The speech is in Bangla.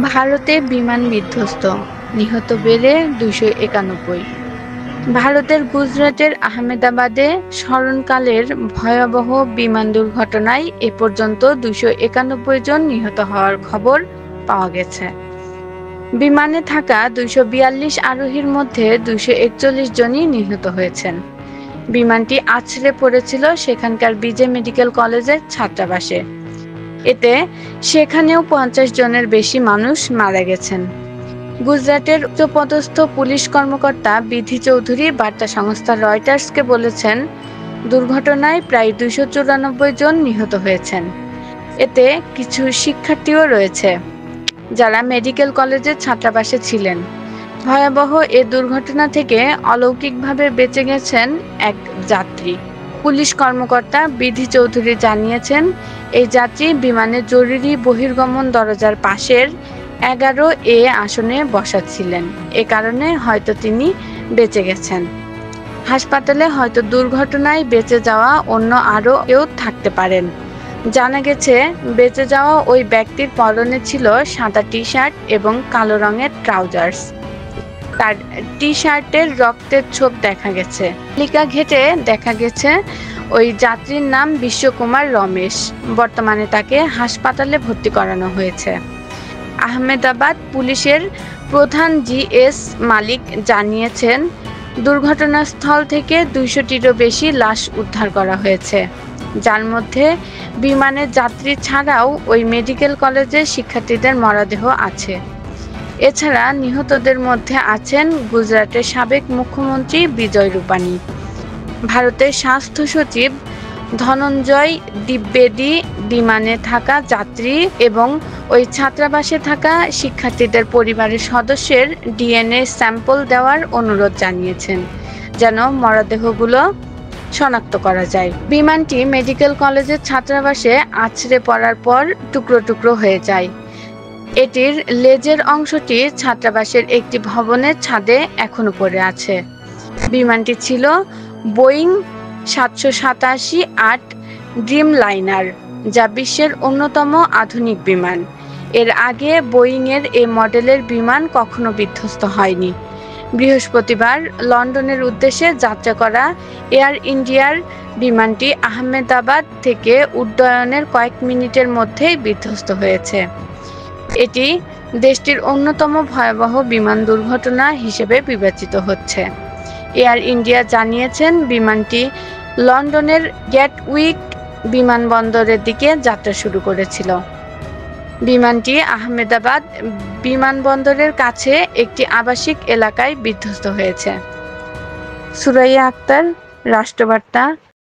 ভারতে বিমান বিধ্বস্ত, নিহত বেড়ে ২৯১। ভারতের গুজরাটের আহমেদাবাদে স্মরণকালের ভয়াবহ বিমান দুর্ঘটনায় এ পর্যন্ত ২৯১ জন নিহত হওয়ার খবর পাওয়া গেছে। বিমানে থাকা ২৪২ আরোহীর মধ্যে ২৪১ জনই নিহত হয়েছেন। বিমানটি আছড়ে পড়েছিল সেখানকার বিজে মেডিকেল কলেজের ছাত্রাবাসে। এতে সেখানেও ৫০ জনের বেশি মানুষ মারা গেছেন। গুজরাটের উচ্চপদস্থ পুলিশ কর্মকর্তা বিধি চৌধুরী বার্তা সংস্থা রয়টার্সকে বলেছেন, দুর্ঘটনায় প্রায় ২৯৪ জন নিহত হয়েছেন। এতে কিছু শিক্ষার্থীও রয়েছে, যারা মেডিকেল কলেজের ছাত্রাবাসে ছিলেন। ভয়াবহ এ দুর্ঘটনা থেকে অলৌকিকভাবে বেঁচে গেছেন এক যাত্রী। পুলিশ কর্মকর্তা বিধি চৌধুরী জানিয়েছেন, এই যাত্রী বিমানের জরুরি বহির্গমন দরজার পাশের 11A আসনে বসা ছিলেন। এ কারণে হয়তো তিনি বেঁচে গেছেন। হাসপাতালে হয়তো দুর্ঘটনায় বেঁচে যাওয়া অন্য আরও কেউ থাকতে পারেন। জানা গেছে, বেঁচে যাওয়া ওই ব্যক্তির পরনে ছিল সাদা টি-শার্ট এবং কালো রঙের ট্রাউজার্স। তার টি-শার্টের রক্তের ছোপ দেখা গেছে। তালিকা ঘেঁটে দেখা গেছে ওই যাত্রীর নাম বিশ্বকুমার রমেশ। বর্তমানে তাকে হাসপাতালে ভর্তি করানো হয়েছে। আহমেদাবাদ পুলিশের প্রধান GS মালিক জানিয়েছেন, দুর্ঘটনাস্থল থেকে ২০০টিরও বেশি লাশ উদ্ধার করা হয়েছে, যার মধ্যে বিমানের যাত্রী ছাড়াও ওই মেডিকেল কলেজের শিক্ষার্থীদের মরদেহ আছে। এছাড়া নিহতদের মধ্যে আছেন গুজরাটের সাবেক মুখ্যমন্ত্রী বিজয় রূপানী, ভারতের স্বাস্থ্য সচিব ধনঞ্জয় দ্বিবেদী, বিমানে থাকা যাত্রী এবং ওই ছাত্রাবাসে থাকা শিক্ষার্থীদের পরিবারের সদস্যের DNA স্যাম্পল দেওয়ার অনুরোধ জানিয়েছেন, যেন মরদেহগুলো শনাক্ত করা যায়। বিমানটি মেডিকেল কলেজের ছাত্রাবাসে আছড়ে পড়ার পর টুকরো টুকরো হয়ে যায়। এটির লেজের অংশটি ছাত্রাবাসের একটি ভবনের ছাদে এখনো পড়ে আছে। বিমানটি ছিল বোয়িং ৭৮৭-৮ ড্রিমলাইনার, যা বিশ্বের অন্যতম আধুনিক বিমান। এর আগে বোয়িংয়ের এ মডেলের বিমান কখনো বিধ্বস্ত হয়নি। বৃহস্পতিবার লন্ডনের উদ্দেশ্যে যাত্রা করা এয়ার ইন্ডিয়ার বিমানটি আহমেদাবাদ থেকে উড্ডয়নের কয়েক মিনিটের মধ্যেই বিধ্বস্ত হয়েছে। এটি দেশটির অন্যতম ভয়াবহ বিমান দুর্ঘটনা হিসেবে বিবেচিত হচ্ছে। এয়ার ইন্ডিয়া জানিয়েছেন, বিমানটি লন্ডনের গ্যাটউইক বিমানবন্দরের দিকে যাত্রা শুরু করেছিল। বিমানটি আহমেদাবাদ বিমানবন্দরের কাছে একটি আবাসিক এলাকায় বিধ্বস্ত হয়েছে। সুরাইয়া আক্তার, রাষ্ট্রবার্তা।